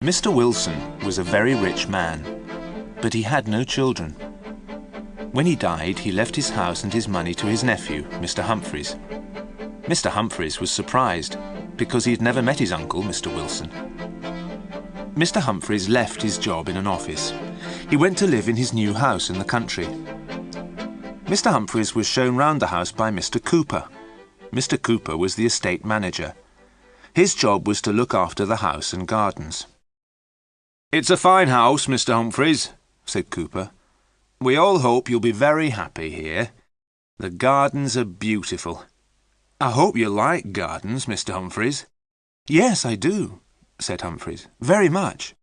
Mr. Wilson was a very rich man, but he had no children. When he died, he left his house and his money to his nephew, Mr. Humphreys. Mr. Humphreys was surprised because he had never met his uncle, Mr. Wilson. Mr. Humphreys left his job in an office. He went to live in his new house in the country. Mr. Humphreys was shown round the house by Mr. Cooper. Mr. Cooper was the estate manager. His job was to look after the house and gardens. "It's a fine house, Mr. Humphreys," said Cooper. "We all hope you'll be very happy here. The gardens are beautiful. I hope you like gardens, Mr. Humphreys." "Yes, I do," said Humphreys. "Very much."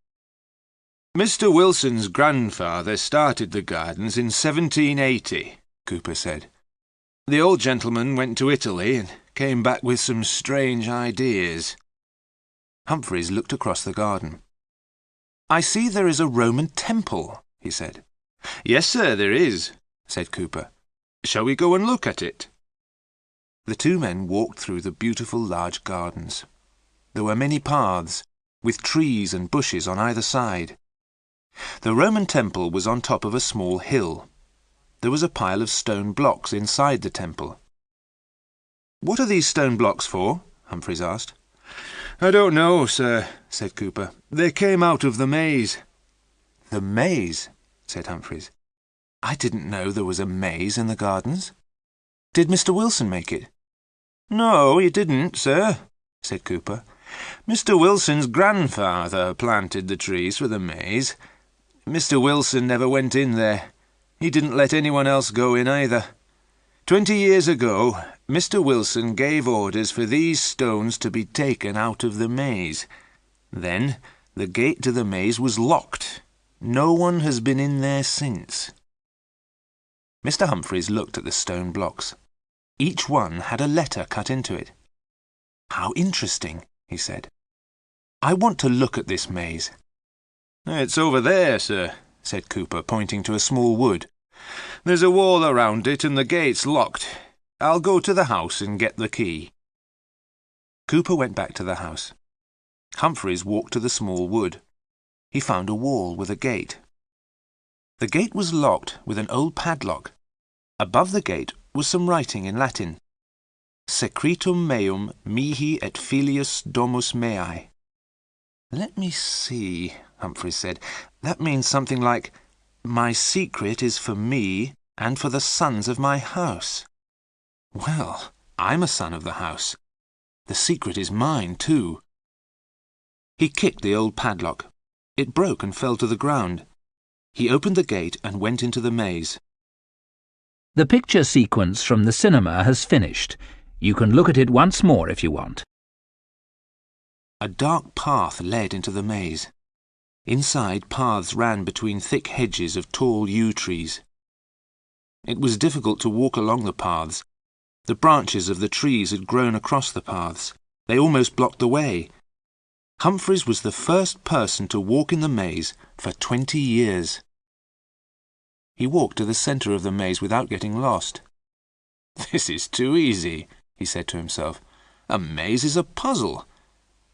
"Mr. Wilson's grandfather started the gardens in 1780, Cooper said. "The old gentleman went to Italy and came back with some strange ideas." Humphreys looked across the garden. "I see there is a Roman temple," he said. "Yes, sir, there is," said Cooper. "Shall we go and look at it?" The two men walked through the beautiful large gardens. There were many paths, with trees and bushes on either side. The Roman temple was on top of a small hill. There was a pile of stone blocks inside the temple. "What are these stone blocks for?" Humphreys asked. "I don't know, sir," said Cooper. "They came out of the maze." "The maze?" said Humphreys. "I didn't know there was a maze in the gardens. Did Mr. Wilson make it?" "No, he didn't, sir," said Cooper. "Mr. Wilson's grandfather planted the trees for the maze. Mr. Wilson never went in there. He didn't let anyone else go in either. 20 years ago, Mr. Wilson gave orders for these stones to be taken out of the maze. Then the gate to the maze was locked. No one has been in there since." Mr. Humphreys looked at the stone blocks. Each one had a letter cut into it. "How interesting," he said. "I want to look at this maze." "It's over there, sir," said Cooper, pointing to a small wood. "There's a wall around it and the gate's locked. I'll go to the house and get the key." Cooper went back to the house. Humphreys walked to the small wood. He found a wall with a gate. The gate was locked with an old padlock. Above the gate was some writing in Latin. "Secretum meum mihi et filius domus mei." "Let me see," Humphreys said. "That means something like, 'My secret is for me and for the sons of my house.' Well, I'm a son of the house. The secret is mine, too." He kicked the old padlock. It broke and fell to the ground. He opened the gate and went into the maze. The picture sequence from the cinema has finished. You can look at it once more if you want. A dark path led into the maze. Inside, paths ran between thick hedges of tall yew trees. It was difficult to walk along the paths. The branches of the trees had grown across the paths. They almost blocked the way. Humphreys was the first person to walk in the maze for 20 years. He walked to the centre of the maze without getting lost. "This is too easy," he said to himself. "A maze is a puzzle.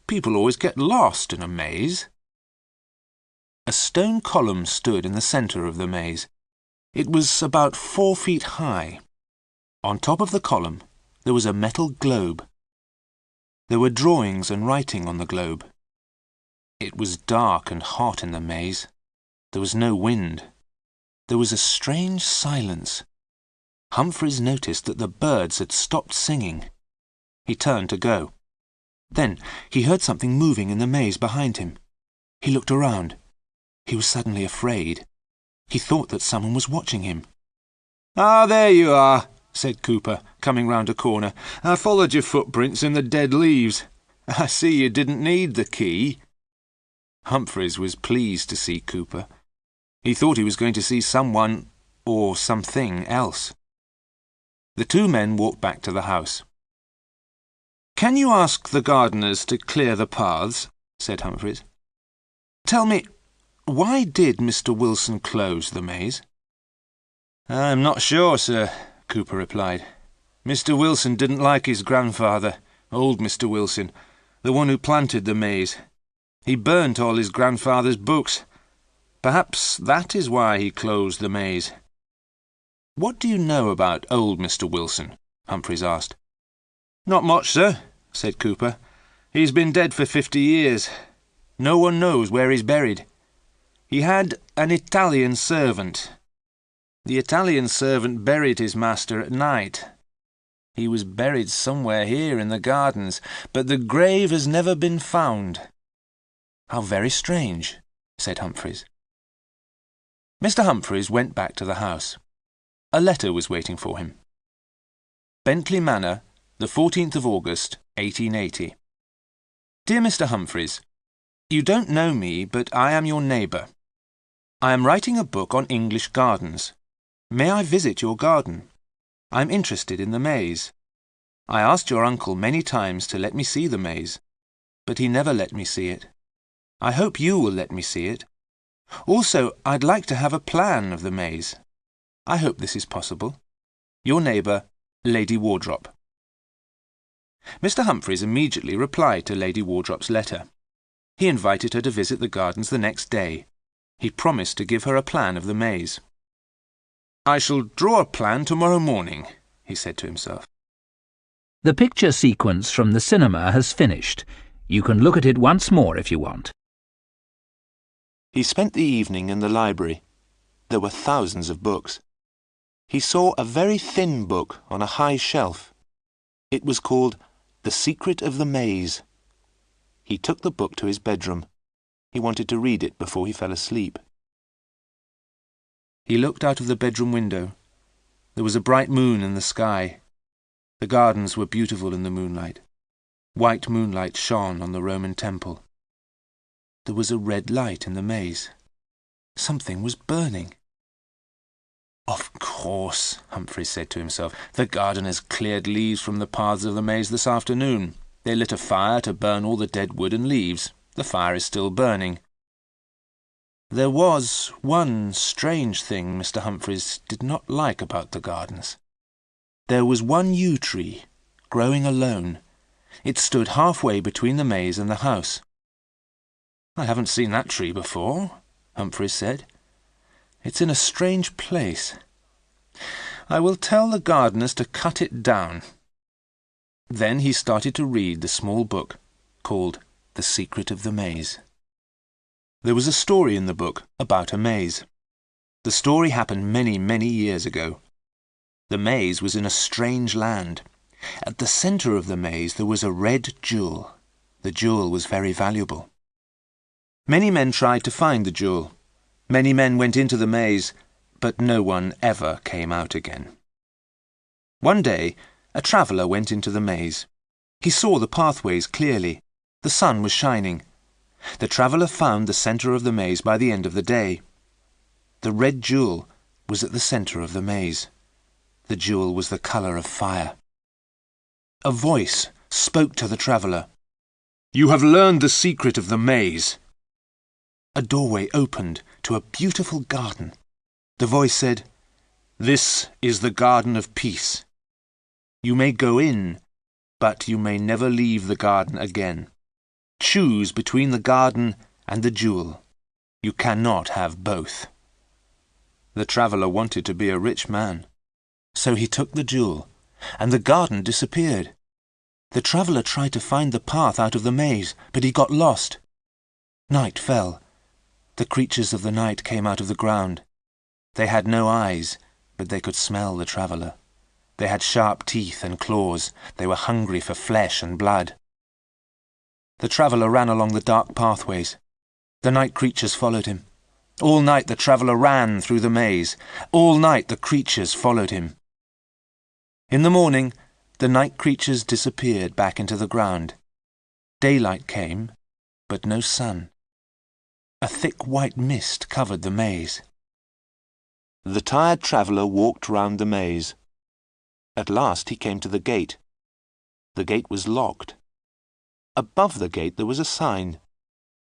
People always get lost in a maze." A stone column stood in the centre of the maze. It was about 4 feet high. On top of the column there was a metal globe. There were drawings and writing on the globe. It was dark and hot in the maze. There was no wind. There was a strange silence. Humphreys noticed that the birds had stopped singing. He turned to go. Then he heard something moving in the maze behind him. He looked around. He was suddenly afraid. He thought that someone was watching him. "Ah, there you are," said Cooper, coming round a corner. "I followed your footprints in the dead leaves. I see you didn't need the key." Humphreys was pleased to see Cooper. He thought he was going to see someone or something else. The two men walked back to the house. "Can you ask the gardeners to clear the paths?" said Humphreys. "Tell me, why did Mr. Wilson close the maze?" "I'm not sure, sir," Cooper replied. "Mr. Wilson didn't like his grandfather, old Mr. Wilson, the one who planted the maze. He burnt all his grandfather's books. Perhaps that is why he closed the maze. "What do you know about old Mr. Wilson?" Humphreys asked. "Not much, sir," said Cooper. "He's been dead for 50 years. No one knows where he's buried. He had an Italian servant. The Italian servant buried his master at night. He was buried somewhere here in the gardens, but the grave has never been found." "How very strange," said Humphreys. Mr. Humphreys went back to the house. A letter was waiting for him. Bentley Manor, the 14th of August, 1880. Dear Mr. Humphreys, you don't know me, but I am your neighbour. I am writing a book on English gardens. May I visit your garden? I am interested in the maze. I asked your uncle many times to let me see the maze, but he never let me see it. I hope you will let me see it. Also, I'd like to have a plan of the maze. I hope this is possible. Your neighbour, Lady Wardrop. Mr. Humphreys immediately replied to Lady Wardrop's letter. He invited her to visit the gardens the next day. He promised to give her a plan of the maze. "I shall draw a plan tomorrow morning," he said to himself. The picture sequence from the cinema has finished. You can look at it once more if you want. He spent the evening in the library. There were thousands of books. He saw a very thin book on a high shelf. It was called The Secret of the Maze. He took the book to his bedroom. He wanted to read it before he fell asleep. He looked out of the bedroom window. There was a bright moon in the sky. The gardens were beautiful in the moonlight. White moonlight shone on the Roman temple. There was a red light in the maze. Something was burning. "Of course," Humphreys said to himself, "the gardeners cleared leaves from the paths of the maze this afternoon. They lit a fire to burn all the dead wood and leaves. The fire is still burning." There was one strange thing Mr. Humphreys did not like about the gardens. There was one yew tree, growing alone. It stood halfway between the maze and the house. "I haven't seen that tree before," Humphreys said. "It's in a strange place. I will tell the gardeners to cut it down." Then he started to read the small book called The Secret of the Maze. There was a story in the book about a maze. The story happened many, many years ago. The maze was in a strange land. At the centre of the maze there was a red jewel. The jewel was very valuable. Many men tried to find the jewel. Many men went into the maze, but no one ever came out again. One day, a traveller went into the maze. He saw the pathways clearly. The sun was shining. The traveller found the centre of the maze by the end of the day. The red jewel was at the centre of the maze. The jewel was the colour of fire. A voice spoke to the traveller. "You have learned the secret of the maze." A doorway opened to a beautiful garden. The voice said, "This is the garden of peace. You may go in, but you may never leave the garden again. Choose between the garden and the jewel. You cannot have both." The traveller wanted to be a rich man. So he took the jewel, and the garden disappeared. The traveller tried to find the path out of the maze, but he got lost. Night fell. The creatures of the night came out of the ground. They had no eyes, but they could smell the traveller. They had sharp teeth and claws. They were hungry for flesh and blood. The traveller ran along the dark pathways. The night creatures followed him. All night the traveller ran through the maze. All night the creatures followed him. In the morning, the night creatures disappeared back into the ground. Daylight came, but no sun. A thick white mist covered the maze. The tired traveller walked round the maze. At last he came to the gate. The gate was locked. Above the gate there was a sign.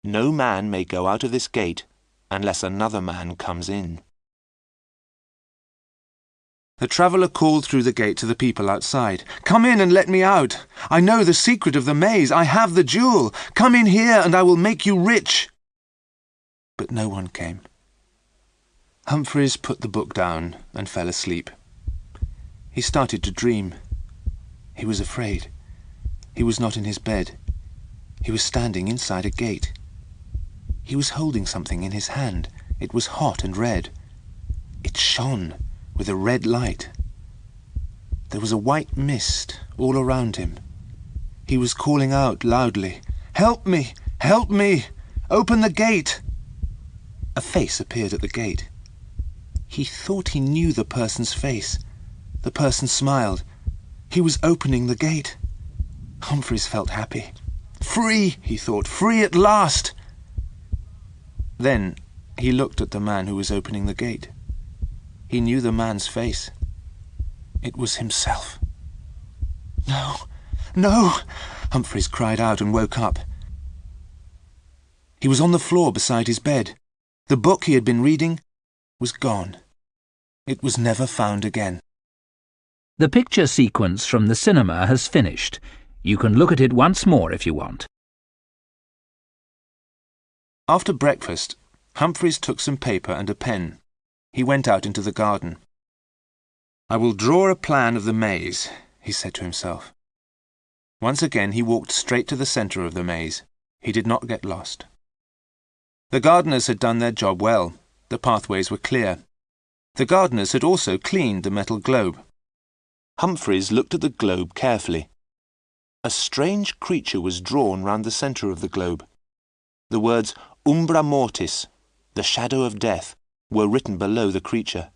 "No man may go out of this gate unless another man comes in." The traveller called through the gate to the people outside. "Come in and let me out. I know the secret of the maze. I have the jewel. Come in here and I will make you rich." But no one came. Humphreys put the book down and fell asleep. He started to dream. He was afraid. He was not in his bed. He was standing inside a gate. He was holding something in his hand. It was hot and red. It shone with a red light. There was a white mist all around him. He was calling out loudly, "Help me! Help me! Open the gate!" A face appeared at the gate. He thought he knew the person's face. The person smiled. He was opening the gate. Humphreys felt happy. "Free," he thought, "free at last!" Then he looked at the man who was opening the gate. He knew the man's face. It was himself. "No, no!" Humphreys cried out and woke up. He was on the floor beside his bed. The book he had been reading was gone. It was never found again. The picture sequence from the cinema has finished. You can look at it once more if you want. After breakfast, Humphreys took some paper and a pen. He went out into the garden. "I will draw a plan of the maze," he said to himself. Once again he walked straight to the centre of the maze. He did not get lost. The gardeners had done their job well. The pathways were clear. The gardeners had also cleaned the metal globe. Humphreys looked at the globe carefully. A strange creature was drawn round the centre of the globe. The words "Umbra Mortis," the shadow of death, were written below the creature.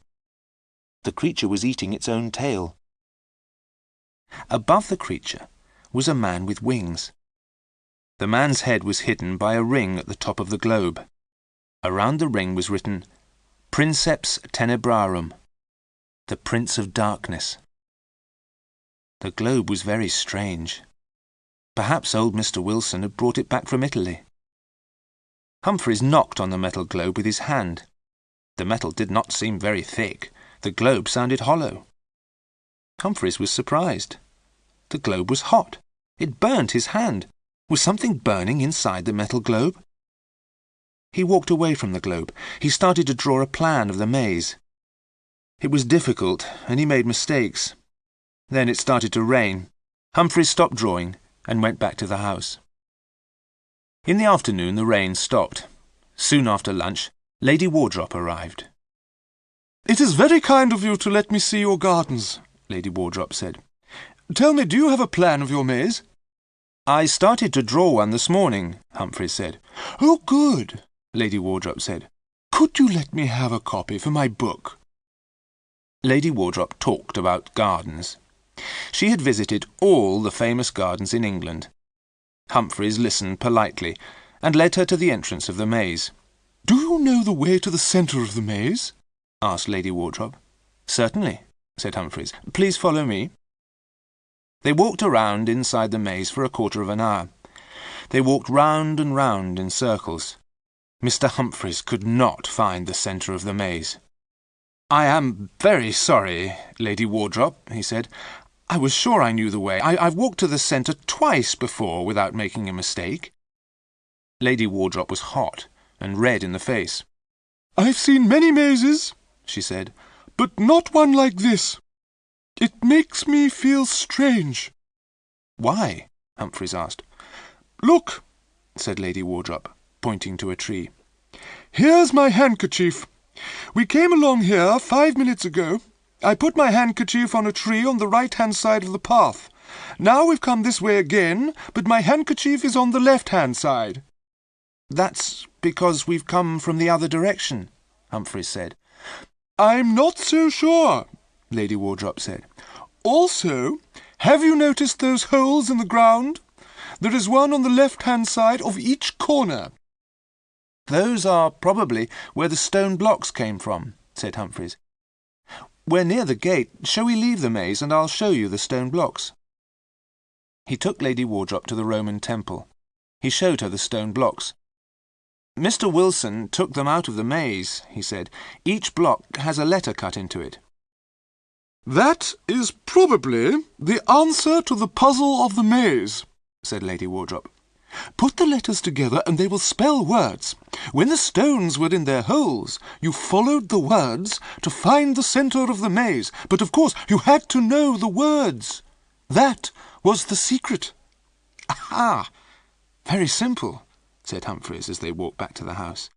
The creature was eating its own tail. Above the creature was a man with wings. The man's head was hidden by a ring at the top of the globe. Around the ring was written "Princeps Tenebrarum," the Prince of Darkness. The globe was very strange. Perhaps old Mr. Wilson had brought it back from Italy. Humphreys knocked on the metal globe with his hand. The metal did not seem very thick. The globe sounded hollow. Humphreys was surprised. The globe was hot. It burnt his hand. Was something burning inside the metal globe? He walked away from the globe. He started to draw a plan of the maze. It was difficult, and he made mistakes. Then it started to rain. Humphreys stopped drawing and went back to the house. In the afternoon the rain stopped. Soon after lunch, Lady Wardrop arrived. "It is very kind of you to let me see your gardens," Lady Wardrop said. "Tell me, do you have a plan of your maze?" "I started to draw one this morning," Humphreys said. "Oh, good," Lady Wardrop said. "Could you let me have a copy for my book?" Lady Wardrop talked about gardens. She had visited all the famous gardens in England. Humphreys listened politely and led her to the entrance of the maze. "Do you know the way to the centre of the maze?" asked Lady Wardrop. "Certainly," said Humphreys. "Please follow me." They walked around inside the maze for a quarter of an hour. They walked round and round in circles. Mr. Humphreys could not find the centre of the maze. "I am very sorry, Lady Wardrop," he said. "I was sure I knew the way. I've walked to the centre twice before without making a mistake." Lady Wardrop was hot and red in the face. "I've seen many mazes," she said, "but not one like this. It makes me feel strange." "Why?" Humphreys asked. "Look," said Lady Wardrop, pointing to a tree. "Here's my handkerchief. We came along here 5 minutes ago. I put my handkerchief on a tree on the right-hand side of the path. Now we've come this way again, but my handkerchief is on the left-hand side." "That's because we've come from the other direction," Humphreys said. "I'm not so sure," Lady Wardrop said. "Also, have you noticed those holes in the ground? There is one on the left-hand side of each corner." "Those are probably where the stone blocks came from," said Humphreys. "We're near the gate. Shall we leave the maze and I'll show you the stone blocks?" He took Lady Wardrop to the Roman temple. He showed her the stone blocks. "Mr. Wilson took them out of the maze," he said. "Each block has a letter cut into it." "That is probably the answer to the puzzle of the maze," said Lady Wardrop. "Put the letters together and they will spell words. When the stones were in their holes, you followed the words to find the centre of the maze. But of course you had to know the words. That was the secret." "Aha! Very simple," said Humphreys as they walked back to the house.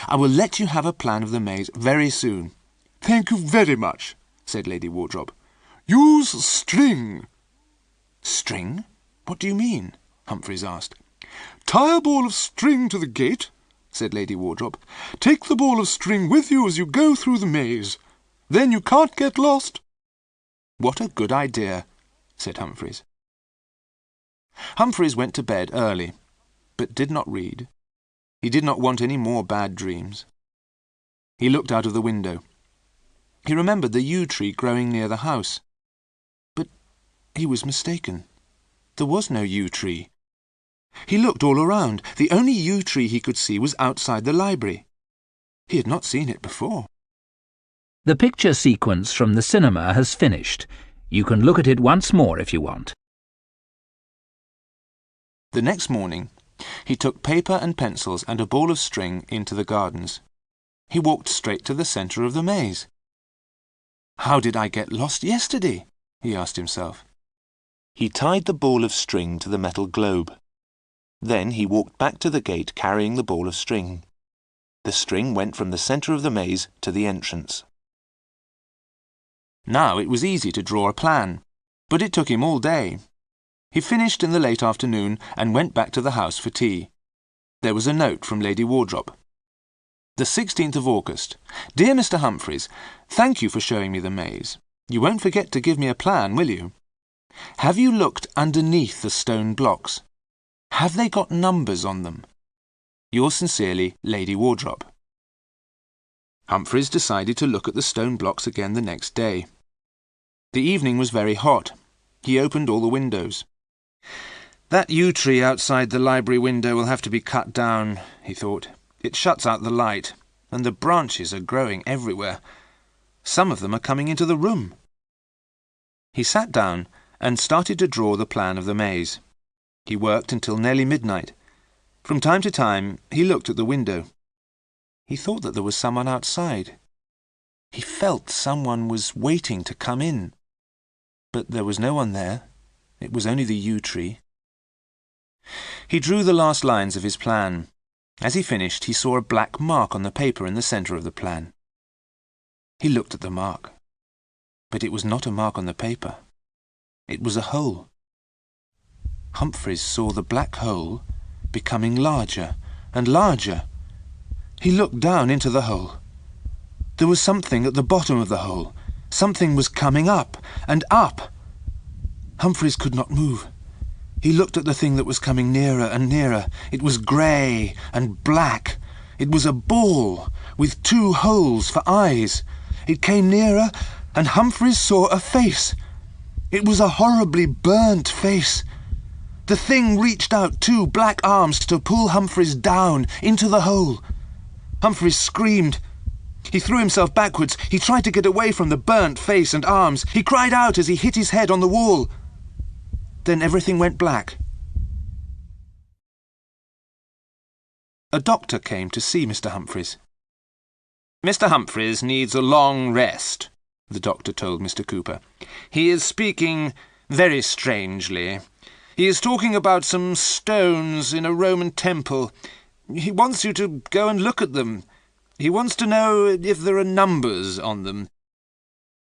"I will let you have a plan of the maze very soon." "Thank you very much," said Lady Wardrop. "Use string." "String? What do you mean?" Humphreys asked. "Tie a ball of string to the gate," said Lady Wardrop. "Take the ball of string with you as you go through the maze. Then you can't get lost." "What a good idea," said Humphreys. Humphreys went to bed early, but did not read. He did not want any more bad dreams. He looked out of the window. He remembered the yew tree growing near the house. But he was mistaken. There was no yew tree. He looked all around. The only yew tree he could see was outside the library. He had not seen it before. The picture sequence from the cinema has finished. You can look at it once more if you want. The next morning, he took paper and pencils and a ball of string into the gardens. He walked straight to the centre of the maze. "How did I get lost yesterday?" he asked himself. He tied the ball of string to the metal globe. Then he walked back to the gate carrying the ball of string. The string went from the centre of the maze to the entrance. Now it was easy to draw a plan, but it took him all day. He finished in the late afternoon and went back to the house for tea. There was a note from Lady Wardrop. The 16th of August. Dear Mr. Humphreys, thank you for showing me the maze. You won't forget to give me a plan, will you? Have you looked underneath the stone blocks? Have they got numbers on them? Yours sincerely, Lady Wardrop. Humphreys decided to look at the stone blocks again the next day. The evening was very hot. He opened all the windows. That yew tree outside the library window will have to be cut down, he thought. It shuts out the light, and the branches are growing everywhere. Some of them are coming into the room. He sat down and started to draw the plan of the maze. He worked until nearly midnight. From time to time, he looked at the window. He thought that there was someone outside. He felt someone was waiting to come in. But there was no one there. It was only the yew tree. He drew the last lines of his plan. As he finished, he saw a black mark on the paper in the centre of the plan. He looked at the mark. But it was not a mark on the paper. It was a hole. Humphreys saw the black hole becoming larger and larger. He looked down into the hole. There was something at the bottom of the hole. Something was coming up and up. Humphreys could not move. He looked at the thing that was coming nearer and nearer. It was grey and black. It was a ball with 2 holes for eyes. It came nearer, and Humphreys saw a face. It was a horribly burnt face. The thing reached out 2 black arms to pull Humphreys down into the hole. Humphreys screamed. He threw himself backwards. He tried to get away from the burnt face and arms. He cried out as he hit his head on the wall. Then everything went black. A doctor came to see Mr. Humphreys. "Mr. Humphreys needs a long rest," the doctor told Mr. Cooper. "He is speaking very strangely. He is talking about some stones in a Roman temple. He wants you to go and look at them. He wants to know if there are numbers on them.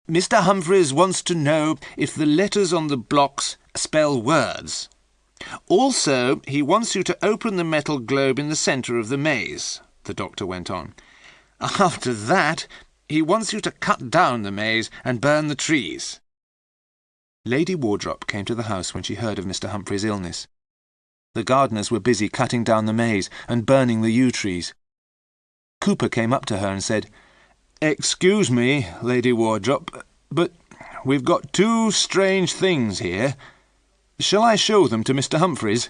Mr. Humphreys wants to know if the letters on the blocks spell words. Also, he wants you to open the metal globe in the centre of the maze," the doctor went on. "After that, he wants you to cut down the maze and burn the trees." Lady Wardrop came to the house when she heard of Mr. Humphreys' illness. The gardeners were busy cutting down the maze and burning the yew trees. Cooper came up to her and said, "Excuse me, Lady Wardrop, but we've got 2 strange things here. Shall I show them to Mr. Humphreys?"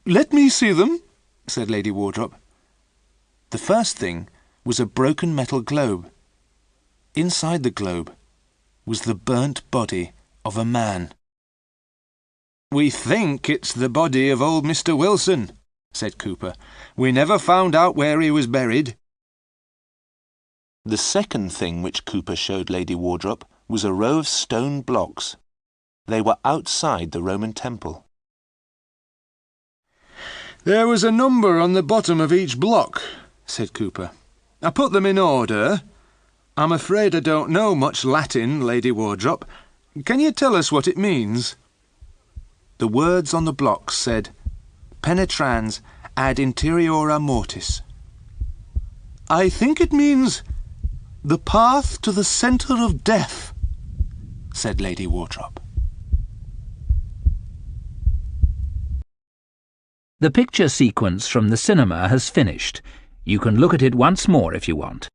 "Let me see them," said Lady Wardrop. The first thing was a broken metal globe. Inside the globe was the burnt body of a man. "We think it's the body of old Mr. Wilson," said Cooper. "We never found out where he was buried." The second thing which Cooper showed Lady Wardrop was a row of stone blocks. They were outside the Roman temple. "There was a number on the bottom of each block," said Cooper. "I put them in order. I'm afraid I don't know much Latin, Lady Wardrop. Can you tell us what it means?" The words on the blocks said, "Penetrans ad interiora mortis." "I think it means the path to the centre of death," said Lady Wardrop. The picture sequence from the cinema has finished. You can look at it once more if you want.